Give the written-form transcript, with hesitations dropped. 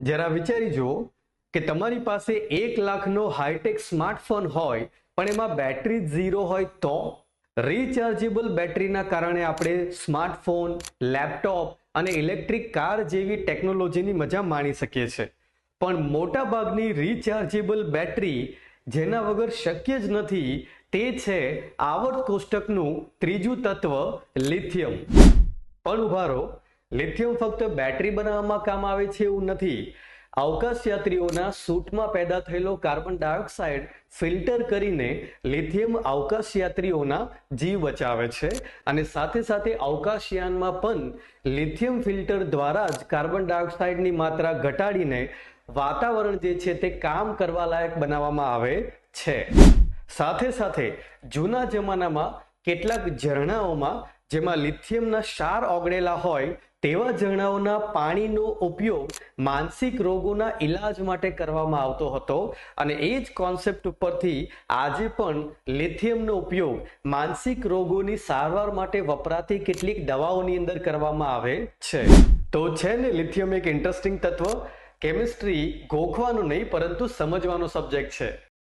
જરા વિચારી જુઓ કે તમારી પાસે 1,00,000નો હાઈટેક સ્માર્ટફોન હોય પણ એમાં બેટરી 0 હોય તો રિચાર્જેબલ બેટરીના કારણે આપણે સ્માર્ટફોન, લેપટોપ અને ઇલેક્ટ્રિક કાર જેવી ટેકનોલોજીની મજા માણી શકીએ છીએ. પણ મોટા ભાગની રિચાર્જેબલ બેટરી જેના વગર શક્ય જ નથી તે છે આવર્ત કોષ્ટકનું ત્રીજું તત્વ લિથિયમ. પણ ઉભા રહો, લિથિયમ ફક્ત બેટરી બનાવવામાં કામ આવે છે એવું નથી. અવકાશયાત્રીઓના સૂટમાં પેદા થયેલો કાર્બન ડાયોક્સાઇડ ફિલ્ટર કરીને લિથિયમ અવકાશયાત્રીઓના જીવ બચાવે છે અને સાથે સાથે અવકાશયાનમાં પણ લિથિયમ ફિલ્ટર દ્વારા જ કાર્બન ડાયોક્સાઇડની માત્રા ઘટાડીને વાતાવરણ જે છે તે કામ કરવા લાયક બનાવવામાં આવે છે. સાથે સાથે જૂના જમાનામાં કેટલાક ઝરણાઓમાં જેમાં લિથિયમના ક્ષાર ઓગળેલા હોય તેવા ઝરણાઓના પાણીનો ઉપયોગ માનસિક રોગોના ઈલાજ માટે કરવામાં આવતો હતો અને એ જ કોન્સેપ્ટ ઉપરથી આજે પણ લિથિયમનો ઉપયોગ માનસિક રોગોની સારવાર માટે વપરાતી કેટલીક દવાઓની અંદર કરવામાં આવે છે. તો છે ને લિથિયમ એક ઇન્ટરેસ્ટિંગ તત્વ. કેમિસ્ટ્રી ગોખવાનું નહીં પરંતુ સમજવાનો સબ્જેક્ટ છે.